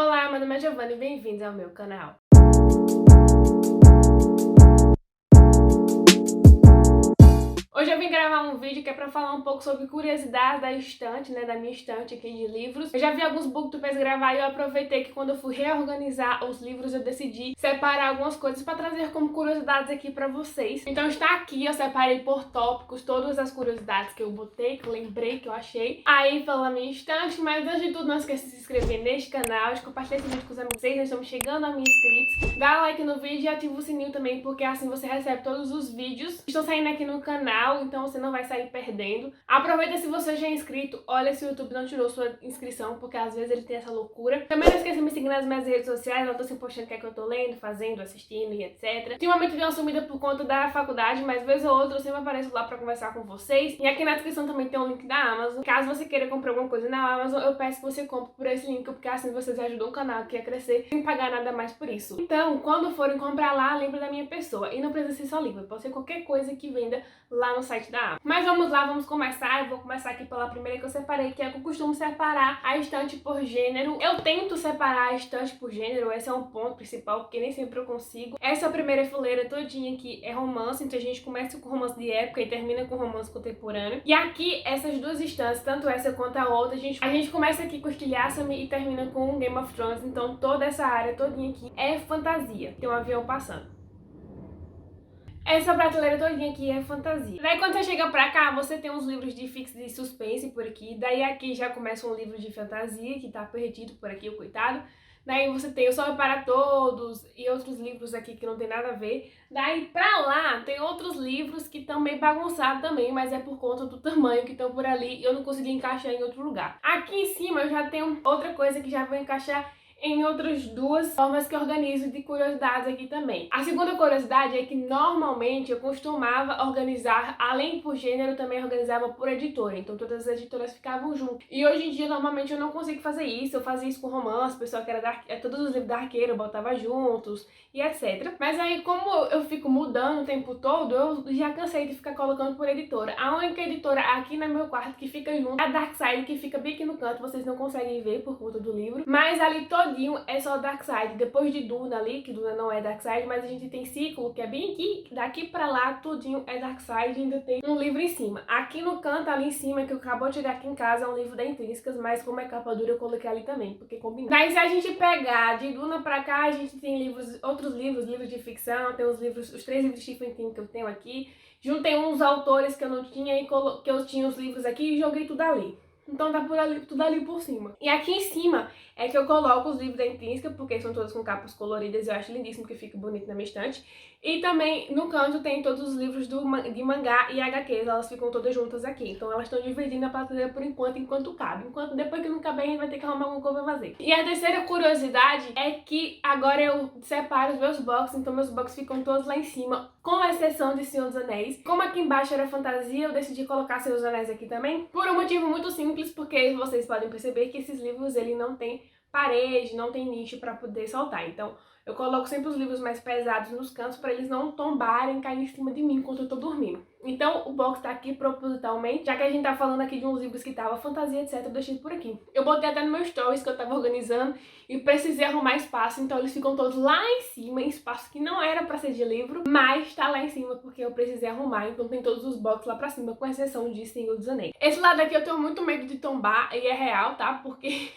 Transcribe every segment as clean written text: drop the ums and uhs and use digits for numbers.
Olá, meu nome é Giovanna e bem-vindos ao meu canal. Hoje eu vim gravar um vídeo que é pra falar um pouco sobre curiosidades da estante, da minha estante aqui de livros. Eu já vi alguns booktubers gravar e eu aproveitei que quando eu fui reorganizar os livros eu decidi separar algumas coisas pra trazer como curiosidades aqui pra vocês. Então está aqui, eu separei por tópicos todas as curiosidades que eu botei, que eu lembrei, que eu achei aí pela minha estante. Mas antes de tudo, não esqueça de se inscrever neste canal, de compartilhar esse vídeo com os amigos, nós estamos chegando a 1000 inscritos. Dá like no vídeo e ativa o sininho também, porque assim você recebe todos os vídeos que estão saindo aqui no canal, então você não vai sair perdendo. Aproveita, se você já é inscrito, olha se o YouTube não tirou sua inscrição, porque às vezes ele tem essa loucura. Também não esqueça de me seguir nas minhas redes sociais, eu tô sempre postando o que é que eu tô lendo, fazendo, assistindo e etc. Ultimamente eu dei uma sumida por conta da faculdade, mas vez ou outra eu sempre apareço lá pra conversar com vocês. E aqui na descrição também tem um link da Amazon. Caso você queira comprar alguma coisa na Amazon, eu peço que você compre por esse link, porque assim vocês ajudam o canal aqui a crescer sem pagar nada mais por isso. Então, quando forem comprar lá, lembre da minha pessoa. E não precisa ser só livro, pode ser qualquer coisa que venda lá no site da Amazon. Mas vamos lá, vamos começar. Eu vou começar aqui pela primeira que eu separei, que é que eu costumo separar a estante por gênero. Eu tento separar a estante por gênero, esse é um ponto principal, porque nem sempre eu consigo. Essa primeira fileira todinha aqui é romance, então a gente começa com romance de época e termina com romance contemporâneo. E aqui, essas duas estantes, tanto essa quanto a outra, a gente começa aqui com Estilhaça-me e termina com Game of Thrones, então toda essa área todinha aqui é fantasia. Tem um avião passando. Essa prateleira todinha aqui é fantasia. Daí quando você chega pra cá, você tem uns livros de de suspense por aqui. Daí aqui já começa um livro de fantasia que tá perdido por aqui, o coitado. Daí você tem O Sol é para Todos e outros livros aqui que não tem nada a ver. Daí pra lá tem outros livros que estão meio bagunçados também, mas é por conta do tamanho que estão por ali e eu não consegui encaixar em outro lugar. Aqui em cima eu já tenho outra coisa que já vou encaixar em outras duas formas que eu organizo de curiosidades aqui também. A segunda curiosidade é que normalmente eu costumava organizar, além por gênero, também organizava por editora. Então todas as editoras ficavam juntas. E hoje em dia, normalmente, eu não consigo fazer isso. Eu fazia isso com romance, pessoal que era todos os livros da Arqueira eu botava juntos e etc. Mas aí, como eu fico mudando o tempo todo, eu já cansei de ficar colocando por editora. A única editora aqui no meu quarto que fica junto é a Darkside, que fica bem aqui no canto, vocês não conseguem ver por conta do livro. Mas ali todinho é só Darkside. Depois de Duna ali, que Duna não é Darkside, mas a gente tem Ciclo, que é bem aqui, daqui pra lá, tudinho é Darkside, e ainda tem um livro em cima. Aqui no canto, ali em cima, que eu acabou de chegar aqui em casa, é um livro da Intrínsecas, mas como é capa dura, eu coloquei ali também, porque combina. Daí se a gente pegar de Duna pra cá, a gente tem outros livros de ficção, tem os 3 livros de Stephen King que eu tenho aqui. Juntei uns autores que eu não tinha e que eu tinha os livros aqui e joguei tudo ali. Então tá por ali, tudo ali por cima. E aqui em cima é que eu coloco os livros da Intrínseca, porque são todos com capas coloridas, eu acho lindíssimo, que fica bonito na minha estante. E também no canto tem todos os livros de mangá e HQs, elas ficam todas juntas aqui. Então elas estão dividindo a prateleira por enquanto cabe. Enquanto depois que não caber, a gente vai ter que arrumar alguma coisa pra fazer. E a terceira curiosidade é que agora eu separo os meus boxes, então meus boxes ficam todos lá em cima, com exceção de Senhor dos Anéis. Como aqui embaixo era fantasia, eu decidi colocar Senhor dos Anéis aqui também, por um motivo muito simples, porque vocês podem perceber que esses livros, ele não tem parede, não tem nicho para poder soltar. Então eu coloco sempre os livros mais pesados nos cantos para eles não tombarem, cair em cima de mim enquanto eu tô dormindo. Então o box tá aqui propositalmente, já que a gente tá falando aqui de uns livros que tava fantasia, etc, eu deixei por aqui. Eu botei até no meu stories que eu tava organizando e precisei arrumar espaço, então eles ficam todos lá em cima, em espaço que não era pra ser de livro, mas tá lá em cima porque eu precisei arrumar, então tem todos os boxes lá pra cima, com exceção de Senhor dos Anéis. Esse lado aqui eu tenho muito medo de tombar, e é real, tá? Porque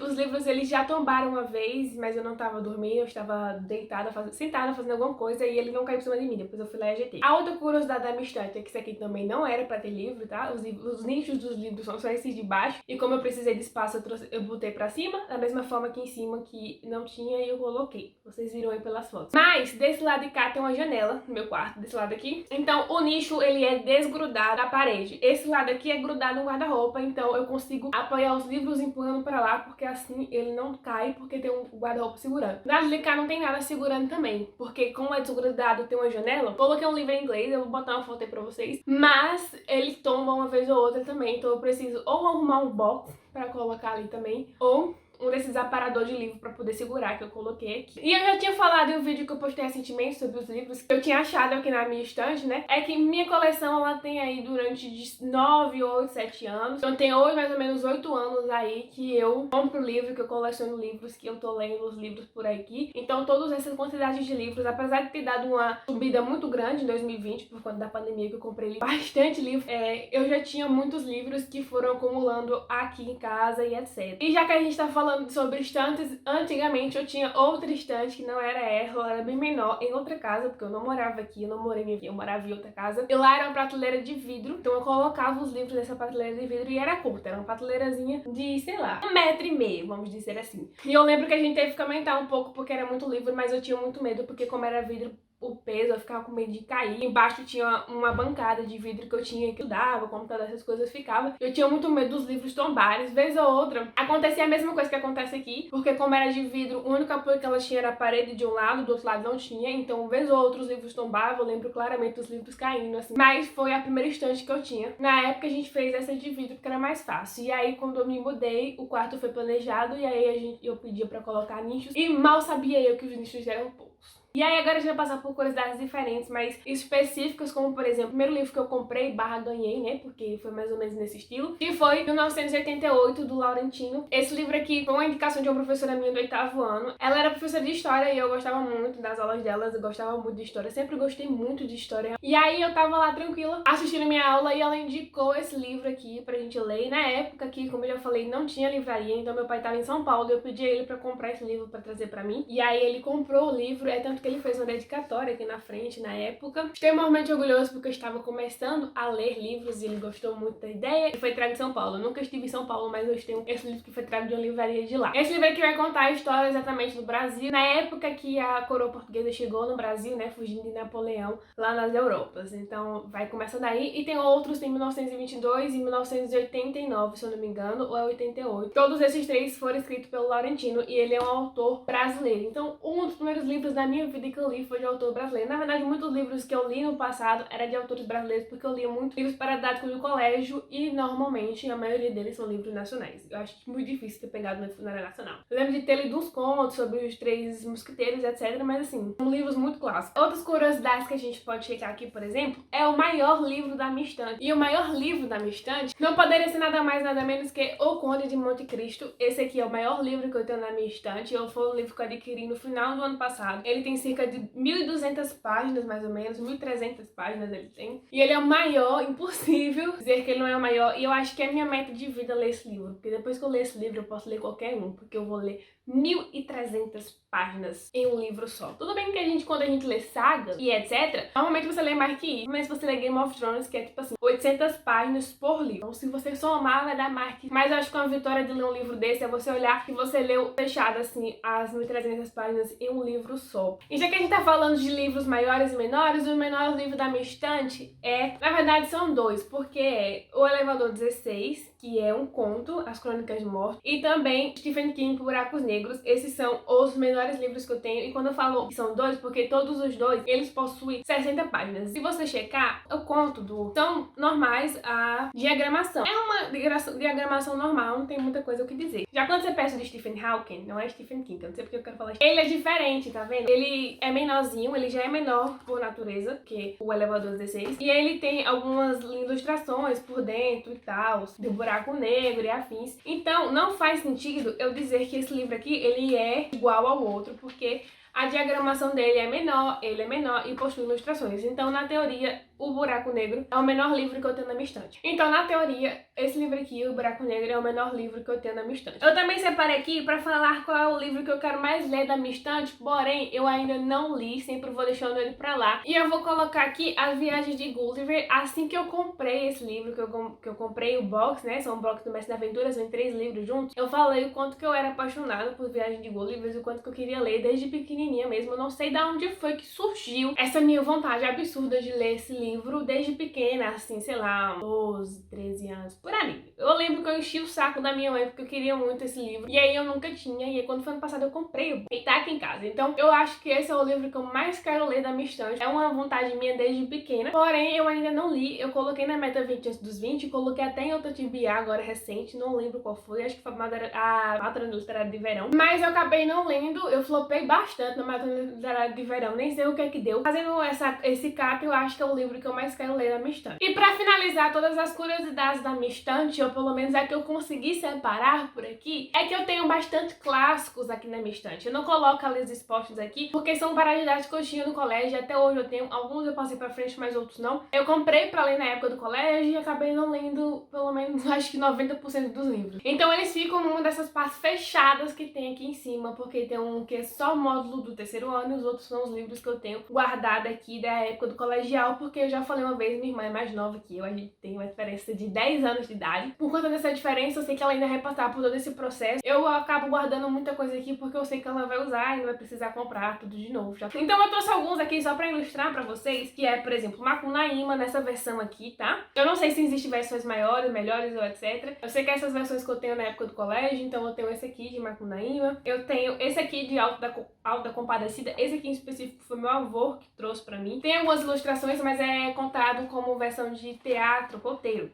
os livros eles já tombaram uma vez, mas eu não tava dormindo, eu estava deitada, sentada fazendo alguma coisa e ele não caiu por cima de mim, depois eu fui lá e ajeitei. A outra curiosidade da minha estante é que isso aqui também não era pra ter livro, tá? Os nichos dos livros são só esses de baixo, e como eu precisei de espaço, eu botei pra cima, da mesma forma aqui em cima que não tinha e eu coloquei. Vocês viram aí pelas fotos. Mas desse lado de cá tem uma janela no meu quarto, desse lado aqui. Então o nicho ele é desgrudado da parede. Esse lado aqui é grudado no guarda-roupa, então eu consigo apoiar os livros empurrando pra lá, porque assim ele não cai, porque tem um guarda-roupa segurando. Do lado de cá não tem nada segurando também, porque como é desgrudado tem uma janela. Coloquei um livro em inglês, eu vou botar uma foto aí pra vocês, mas ele tomba uma vez ou outra também, então eu preciso ou arrumar um box pra colocar ali também, ou um desses aparadores de livro pra poder segurar que eu coloquei aqui. E eu já tinha falado em um vídeo que eu postei recentemente sobre os livros que eu tinha achado aqui na minha estante, né? É que minha coleção, ela tem aí durante 9, 8, 7 anos. Então tem hoje mais ou menos 8 anos aí que eu compro livro, que eu coleciono livros, que eu tô lendo os livros por aqui. Então todas essas quantidades de livros, apesar de ter dado uma subida muito grande em 2020, por conta da pandemia que eu comprei bastante livro, eu já tinha muitos livros que foram acumulando aqui em casa e etc. E já que a gente tá falando sobre estantes, antigamente eu tinha outra estante que não era ela era bem menor, em outra casa, porque eu não morava aqui, eu não morei aqui, eu morava em outra casa. E lá era uma prateleira de vidro, então eu colocava os livros nessa prateleira de vidro e era curta, era uma prateleirazinha de, sei lá, 1,5 m, vamos dizer assim. E eu lembro que a gente teve que aumentar um pouco porque era muito livro, mas eu tinha muito medo, porque como era vidro, o peso, eu ficava com medo de cair. Embaixo tinha uma bancada de vidro que eu tinha que ajudava, o computador, essas coisas ficava. Eu tinha muito medo dos livros tombarem. Vez ou outra, acontecia a mesma coisa que acontece aqui, porque como era de vidro, o único apoio que ela tinha era a parede de um lado, do outro lado não tinha. Então, vez ou outra, os livros tombavam. Eu lembro claramente dos livros caindo, assim. Mas foi a primeira estante que eu tinha. Na época, a gente fez essa de vidro porque era mais fácil. E aí, quando eu me mudei, o quarto foi planejado e aí eu pedia pra colocar nichos. E mal sabia eu que os nichos eram poucos. E aí agora a gente vai passar por curiosidades diferentes, mas específicas, como por exemplo, o primeiro livro que eu comprei / ganhei, né, porque foi mais ou menos nesse estilo, que foi 1988, do Laurentino. Esse livro aqui foi uma indicação de uma professora minha do 8º ano. Ela era professora de história e eu gostava muito das aulas delas, eu gostava muito de história, sempre gostei muito de história. E aí eu tava lá tranquila, assistindo minha aula e ela indicou esse livro aqui pra gente ler. E na época que, como eu já falei, não tinha livraria, então meu pai tava em São Paulo e eu pedi a ele pra comprar esse livro pra trazer pra mim. E aí ele comprou o livro, tanto que ele fez uma dedicatória aqui na frente na época. Extremamente orgulhoso porque eu estava começando a ler livros e ele gostou muito da ideia. E foi trago de São Paulo. Eu nunca estive em São Paulo, mas eu tenho esse livro que foi trago de uma livraria de lá. Esse livro aqui vai contar a história exatamente do Brasil, na época que a coroa portuguesa chegou no Brasil, né, fugindo de Napoleão lá nas Europas. Então vai começar daí. E tem outros, tem 1922 e 1989, se eu não me engano, ou é 88. Todos esses três foram escritos pelo Laurentino e ele é um autor brasileiro. Então, um dos primeiros livros da minha vida que eu li foi de autor brasileiro. Na verdade, muitos livros que eu li no passado eram de autores brasileiros, porque eu lia muito livros paradigmáticos do colégio e, normalmente, a maioria deles são livros nacionais. Eu acho muito difícil ter pegado na área nacional. Eu lembro de ter lido uns contos sobre os Três Mosqueteiros, etc, mas, assim, são livros muito clássicos. Outras curiosidades que a gente pode checar aqui, por exemplo, é o maior livro da minha estante. E o maior livro da minha estante não poderia ser nada mais, nada menos que O Conde de Monte Cristo. Esse aqui é o maior livro que eu tenho na minha estante. Foi um livro que eu adquiri no final do ano passado. Ele tem cerca de 1.200 páginas, mais ou menos, 1.300 páginas ele tem. E ele é o maior, impossível dizer que ele não é o maior. E eu acho que é minha meta de vida ler esse livro. Porque depois que eu ler esse livro, eu posso ler qualquer um. Porque eu vou ler 1.300 páginas em um livro só. Tudo bem que quando a gente lê saga e etc, normalmente você lê mais que isso. Mas se você lê Game of Thrones, que é tipo assim, 800 páginas por livro. Então se você somar, vai dar mais que... Mas eu acho que uma vitória de ler um livro desse é você olhar que você leu fechado, assim, as 1.300 páginas em um livro só. E já que a gente tá falando de livros maiores e menores, o menor livro da minha estante na verdade são dois, porque é O Elevador 16, que é um conto, As Crônicas de Morte, e também Stephen King, Buracos Negros. Esses são os menores livros que eu tenho, e quando eu falo que são dois, porque todos os dois, eles possuem 60 páginas. Se você checar, o conto são normais a diagramação. É uma diagramação normal, não tem muita coisa o que dizer. Já quando você pensa de Stephen Hawking, não é Stephen King, eu não sei porque eu quero falar. Ele é diferente, tá vendo? Ele é menorzinho, ele já é menor por natureza que o Elevador 16, e ele tem algumas ilustrações por dentro e tal, de buraco negro e afins. Então, não faz sentido eu dizer que esse livro aqui, ele é igual ao outro, porque a diagramação dele é menor, ele é menor e possui ilustrações. Então, na teoria, O Buraco Negro é o menor livro que eu tenho na minha estante. Então, na teoria, esse livro aqui, O Buraco Negro, é o menor livro que eu tenho na minha estante. Eu também separei aqui pra falar qual é o livro que eu quero mais ler da minha estante, porém, eu ainda não li, sempre vou deixando ele pra lá. E eu vou colocar aqui As Viagens de Gulliver. Assim que eu comprei esse livro, que eu comprei o box, né, são um box do Mestre das Aventuras, vem 3 livros juntos, eu falei o quanto que eu era apaixonada por Viagem de Gulliver e o quanto que eu queria ler desde pequenininha mesmo. Eu não sei de onde foi que surgiu essa minha vontade absurda de ler esse livro. livro desde pequena, assim, sei lá, 12, 13 anos, por ali. Eu lembro que eu enchi o saco da minha mãe porque eu queria muito esse livro, e aí eu nunca tinha, e aí quando foi ano passado eu comprei, e tá aqui em casa. Então eu acho que esse é o livro que eu mais quero ler da minha estante, é uma vontade minha desde pequena, porém eu ainda não li. Eu coloquei na meta 20 antes dos 20, coloquei até em outra TBA agora recente, não lembro qual foi, acho que foi a Maratona Literária de Verão, mas eu acabei não lendo, eu flopei bastante na Maratona Literária de Verão, nem sei o que é que deu. Fazendo esse cap, eu acho que é o livro que eu mais quero ler na minha estante. E pra finalizar todas as curiosidades da minha estante, ou pelo menos a que eu consegui separar por aqui, é que eu tenho bastante clássicos aqui na minha estante. Eu não coloco ali os expostos aqui, porque são paradidades que eu tinha no colégio, até hoje eu tenho, alguns eu passei pra frente, mas outros não. Eu comprei pra ler na época do colégio e acabei não lendo, pelo menos, acho que 90% dos livros. Então eles ficam numa dessas partes fechadas que tem aqui em cima, porque tem um que é só módulo do terceiro ano e os outros são os livros que eu tenho guardado aqui da época do colegial, porque eu já falei uma vez, minha irmã é mais nova que eu, a gente tem uma diferença de 10 anos de idade. Por conta dessa diferença, eu sei que ela ainda vai passar por todo esse processo. Eu acabo guardando muita coisa aqui porque eu sei que ela vai usar e não vai precisar comprar tudo de novo já. Então eu trouxe alguns aqui só pra ilustrar pra vocês, que é, por exemplo, Macunaíma nessa versão aqui, tá? Eu não sei se existem versões maiores, melhores ou etc. Eu sei que essas versões que eu tenho na época do colégio, então eu tenho esse aqui de Macunaíma, eu tenho esse aqui de Alto da Compadecida, esse aqui em específico foi meu avô que trouxe pra mim. Tem algumas ilustrações, mas é contado como versão de teatro, roteiro,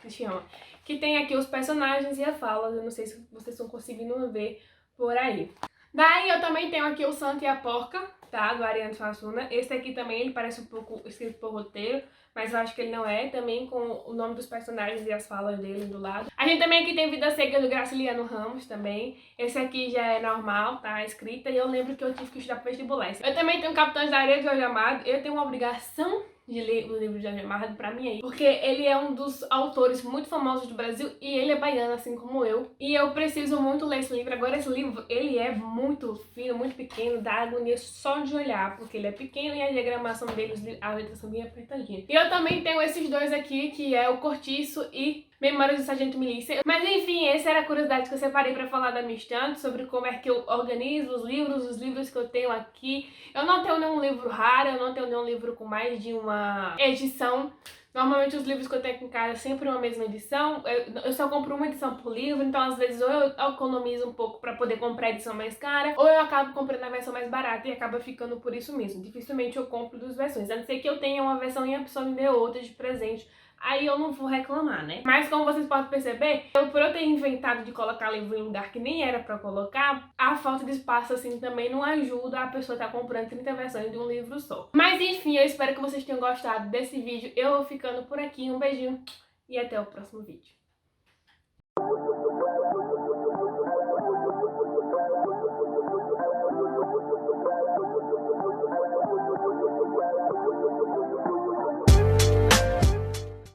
que se chama. Que tem aqui os personagens e a fala, eu não sei se vocês estão conseguindo ver por aí. Daí eu também tenho aqui o Santo e a Porca, tá, do Ariano Suassuna. Esse aqui também, ele parece um pouco escrito por roteiro, mas eu acho que ele não é, também com o nome dos personagens e as falas dele do lado. A gente também aqui tem Vida Seca do Graciliano Ramos também. Esse aqui já é normal, tá, escrita, e eu lembro que eu tive que estudar para vestibular. Eu também tenho Capitães da Areia de Jorge Amado. Eu tenho uma obrigação de ler o livro de Jorge Amado pra mim aí, porque ele é um dos autores muito famosos do Brasil e ele é baiano, assim como eu. E eu preciso muito ler esse livro. Agora esse livro, ele é muito fino, muito pequeno, dá agonia só de olhar, porque ele é pequeno e a diagramação dele, a letra são bem apertadinhas. E eu também tenho esses dois aqui, que é o Cortiço e Memórias do Sargento Milícia. Mas enfim, essa era a curiosidade que eu separei pra falar da minha estante, sobre como é que eu organizo os livros que eu tenho aqui. Eu não tenho nenhum livro raro, eu não tenho nenhum livro com mais de uma edição. Normalmente os livros que eu tenho aqui em casa é sempre uma mesma edição. Eu só compro uma edição por livro, então às vezes ou eu economizo um pouco pra poder comprar a edição mais cara, ou eu acabo comprando a versão mais barata e acaba ficando por isso mesmo. Dificilmente eu compro duas versões, a não ser que eu tenha uma versão e a pessoa me dê outra de presente. Aí eu não vou reclamar, né? Mas como vocês podem perceber, por eu ter inventado de colocar livro em lugar que nem era pra colocar, a falta de espaço assim também não ajuda a pessoa estar comprando 30 versões de um livro só. Mas enfim, eu espero que vocês tenham gostado desse vídeo. Eu vou ficando por aqui, um beijinho e até o próximo vídeo.